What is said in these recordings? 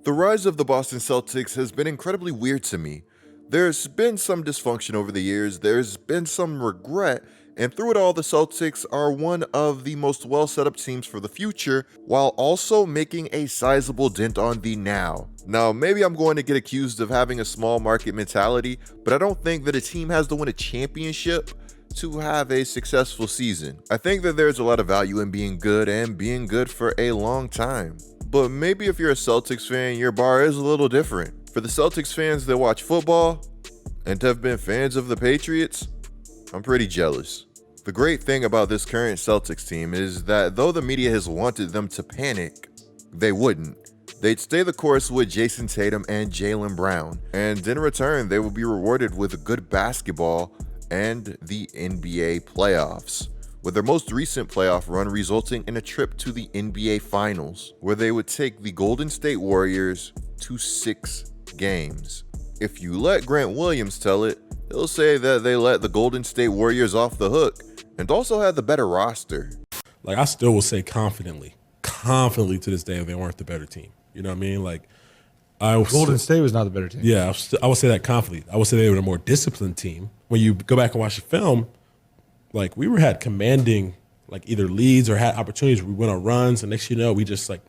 The rise of the Boston Celtics has been incredibly weird to me. There's been some dysfunction over the years, there's been some regret, and through it all, the Celtics are one of the most well set up teams for the future, while also making a sizable dent on the now. Now, maybe I'm going to get accused of having a small market mentality, but I don't think that a team has to win a championship to have a successful season. I think that there's a lot of value in being good and being good for a long time. But maybe if you're a Celtics fan, your bar is a little different. For the Celtics fans that watch football and have been fans of the Patriots, I'm pretty jealous. The great thing about this current Celtics team is that though the media has wanted them to panic, they wouldn't. They'd stay the course with Jayson Tatum and Jaylen Brown, and in return, they would be rewarded with good basketball and the NBA playoffs, with their most recent playoff run resulting in a trip to the NBA Finals, where they would take the Golden State Warriors to 6 games. If you let Grant Williams tell it, he'll say that they let the Golden State Warriors off the hook and also had the better roster. Like, I still will say confidently to this day, they weren't the better team. You know what I mean? Golden State was not the better team. Yeah, I would say that confidently. I would say they were a more disciplined team. When you go back and watch the film, like, we had commanding, like, either leads or had opportunities where we went on runs, and next you know, we just, like,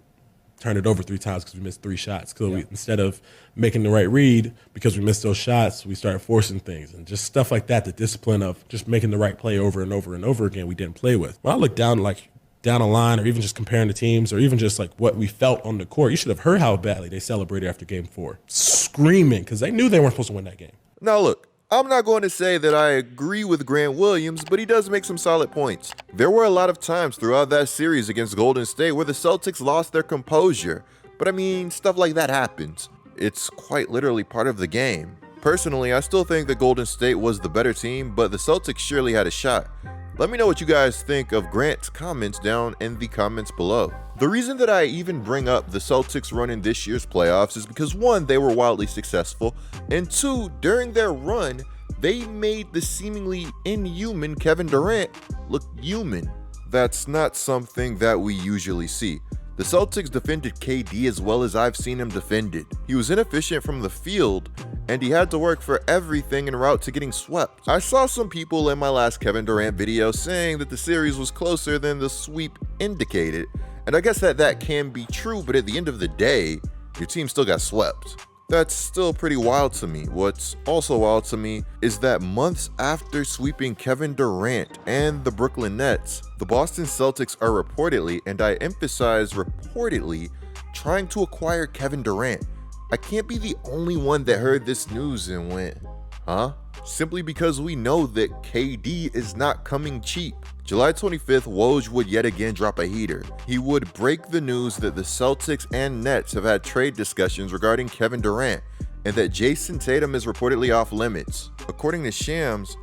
turned it over 3 times because we missed 3 shots. Because instead of making the right read, because we missed those shots, we started forcing things. And just stuff like that, the discipline of just making the right play over and over and over again, we didn't play with. When I look down a line, or even just comparing the teams, or even just, like, what we felt on the court, you should have heard how badly they celebrated after Game 4. Screaming, because they knew they weren't supposed to win that game. Now look, I'm not going to say that I agree with Grant Williams, but he does make some solid points. There were a lot of times throughout that series against Golden State where the Celtics lost their composure. But I mean, stuff like that happens. It's quite literally part of the game. Personally, I still think that Golden State was the better team, but the Celtics surely had a shot. Let me know what you guys think of Grant's comments down in the comments below. The reason that I even bring up the Celtics run in this year's playoffs is because 1, they were wildly successful, and 2, during their run, they made the seemingly inhuman Kevin Durant look human. That's not something that we usually see. The Celtics defended KD as well as I've seen him defended. He was inefficient from the field, and he had to work for everything en route to getting swept. I saw some people in my last Kevin Durant video saying that the series was closer than the sweep indicated, and I guess that can be true, but at the end of the day, your team still got swept. That's still pretty wild to me. What's also wild to me is that months after sweeping Kevin Durant and the Brooklyn Nets, the Boston Celtics are reportedly, and I emphasize reportedly, trying to acquire Kevin Durant. I can't be the only one that heard this news and went, huh? Simply because we know that KD is not coming cheap. July 25th, Woj would yet again drop a heater. He would break the news that the Celtics and Nets have had trade discussions regarding Kevin Durant, and that Jayson Tatum is reportedly off limits. According to Shams,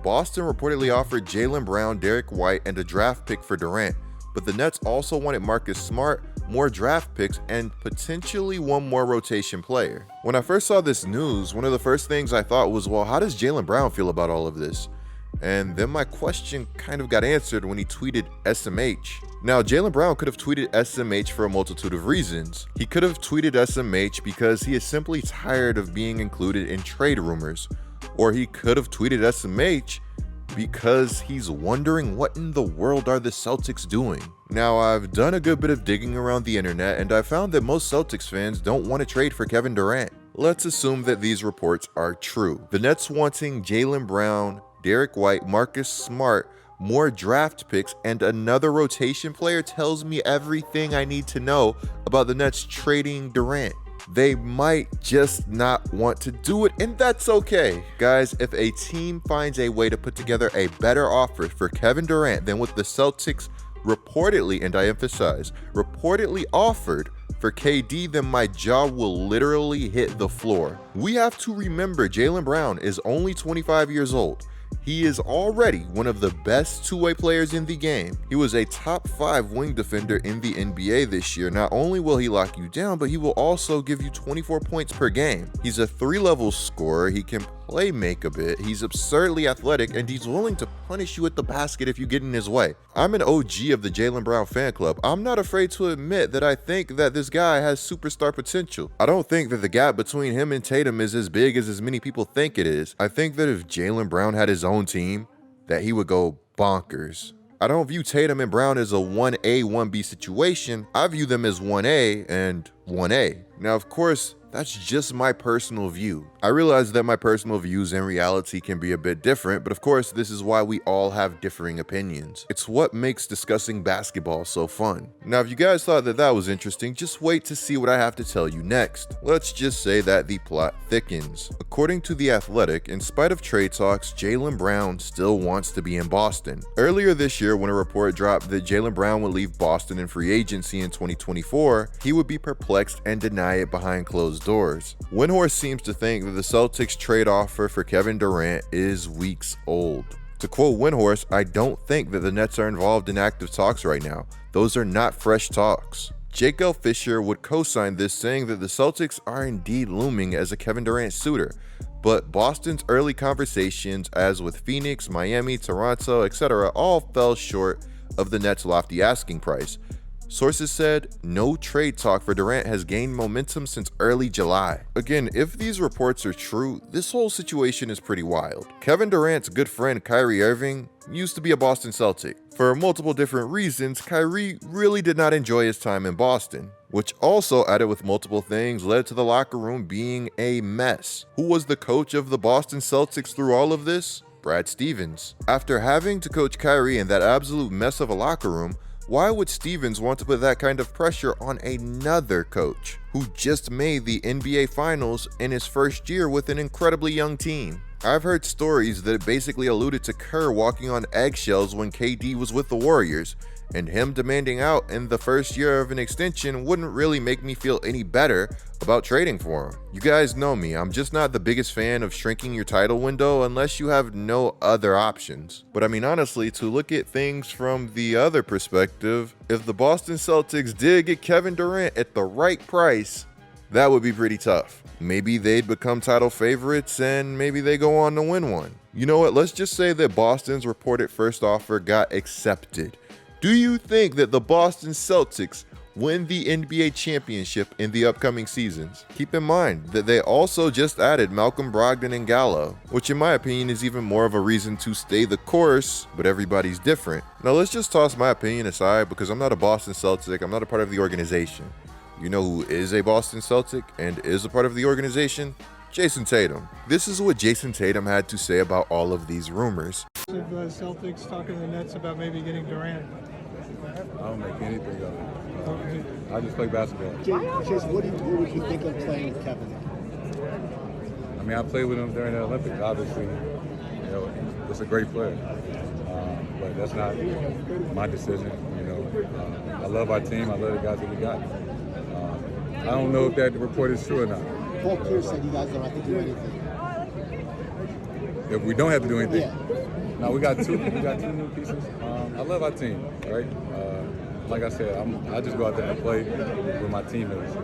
Boston reportedly offered Jaylen Brown, Derek White, and a draft pick for Durant, but the Nets also wanted Marcus Smart, more draft picks, and potentially one more rotation player. When I first saw this news, one of the first things I thought was, well, how does Jaylen Brown feel about all of this? And then my question kind of got answered when he tweeted SMH. Now, Jaylen Brown could have tweeted SMH for a multitude of reasons. He could have tweeted SMH because he is simply tired of being included in trade rumors, or he could have tweeted SMH because he's wondering what in the world are the Celtics doing. Now, I've done a good bit of digging around the internet, and I found that most Celtics fans don't want to trade for Kevin Durant. Let's assume that these reports are true. The Nets wanting Jaylen Brown, Derek White, Marcus Smart, more draft picks, and another rotation player tells me everything I need to know about the Nets trading Durant. They might just not want to do it, and that's okay. Guys, if a team finds a way to put together a better offer for Kevin Durant than what the Celtics reportedly, and I emphasize, reportedly offered for KD, then my jaw will literally hit the floor. We have to remember Jaylen Brown is only 25 years old. He is already one of the best two-way players in the game. He was a top 5 wing defender in the NBA this year. Not only will he lock you down, but he will also give you 24 points per game. He's a 3-level scorer. He can play make a bit, he's absurdly athletic, and he's willing to punish you at the basket if you get in his way. I'm an OG of the Jaylen Brown fan club. I'm not afraid to admit that I think that this guy has superstar potential. I don't think that the gap between him and Tatum is as big as many people think it is. I think that if Jaylen Brown had his own team, that he would go bonkers. I don't view Tatum and Brown as a 1A, 1B situation. I view them as 1A and 1A. Now, of course, that's just my personal view. I realize that my personal views in reality can be a bit different, but of course, this is why we all have differing opinions. It's what makes discussing basketball so fun. Now, if you guys thought that that was interesting, just wait to see what I have to tell you next. Let's just say that the plot thickens. According to The Athletic, in spite of trade talks, Jaylen Brown still wants to be in Boston. Earlier this year, when a report dropped that Jaylen Brown would leave Boston in free agency in 2024, he would be perplexed and deny it behind closed doors. Windhorst seems to think that the Celtics trade offer for Kevin Durant is weeks old. To quote Windhorst, "I don't think that the Nets are involved in active talks right now. Those are not fresh talks." Jake L. Fisher would co-sign this, saying that the Celtics are indeed looming as a Kevin Durant suitor, but Boston's early conversations, as with Phoenix, Miami, Toronto, etc., all fell short of the Nets' lofty asking price. Sources said no trade talk for Durant has gained momentum since early July. Again, if these reports are true, this whole situation is pretty wild. Kevin Durant's good friend Kyrie Irving used to be a Boston Celtic. For multiple different reasons, Kyrie really did not enjoy his time in Boston, which also, added with multiple things, led to the locker room being a mess. Who was the coach of the Boston Celtics through all of this? Brad Stevens. After having to coach Kyrie in that absolute mess of a locker room, why would Stevens want to put that kind of pressure on another coach who just made the NBA Finals in his first year with an incredibly young team? I've heard stories that basically alluded to Kerr walking on eggshells when KD was with the Warriors, and him demanding out in the first year of an extension wouldn't really make me feel any better about trading for him. You guys know me, I'm just not the biggest fan of shrinking your title window unless you have no other options. But I mean, honestly, to look at things from the other perspective, if the Boston Celtics did get Kevin Durant at the right price, that would be pretty tough. Maybe they'd become title favorites and maybe they go on to win one. You know what, let's just say that Boston's reported first offer got accepted. Do you think that the Boston Celtics win the NBA championship in the upcoming seasons? Keep in mind that they also just added Malcolm Brogdon and Gallo, which in my opinion is even more of a reason to stay the course, but everybody's different. Now let's just toss my opinion aside because I'm not a Boston Celtic, I'm not a part of the organization. You know who is a Boston Celtic and is a part of the organization? Jayson Tatum. This is what Jayson Tatum had to say about all of these rumors. Of the Celtics talking to the Nets about maybe getting Durant. I don't make anything of it. I just play basketball. Chase, what would you think of playing with Kevin? I mean, I played with him during the Olympics. Obviously, you know, it's a great player, but that's not my decision. You know, I love our team. I love the guys that we got. I don't know if that report is true or not. Paul Pierce said you guys don't have to do anything. If we don't have to do anything. Yeah. No, we got two new pieces. I love our team, right? Like I said, I just go out there and play with my teammates. So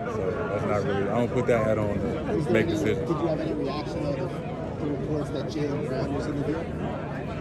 that's not really, I don't put that hat on to make decisions. Did you have any reaction to the reports that Jaylen Brown was in the deal?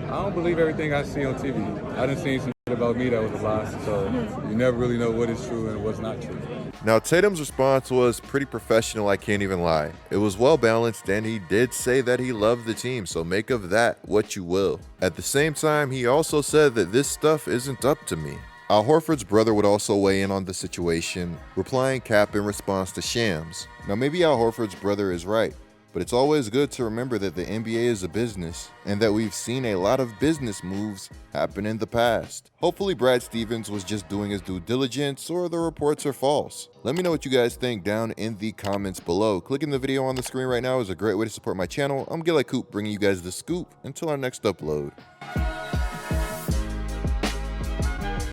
I don't believe everything I see on TV. I done seen some shit about me that was a lie, so you never really know what is true and what's not true. Now, Tatum's response was pretty professional, I can't even lie. It was well balanced, and he did say that he loved the team, so make of that what you will. At the same time, he also said that this stuff isn't up to me. Al Horford's brother would also weigh in on the situation, replying cap in response to Shams. Now, maybe Al Horford's brother is right, but it's always good to remember that the NBA is a business and that we've seen a lot of business moves happen in the past. Hopefully Brad Stevens was just doing his due diligence or the reports are false. Let me know what you guys think down in the comments below. Clicking the video on the screen right now is a great way to support my channel. I'm GETLIKECOOP bringing you guys the scoop until our next upload.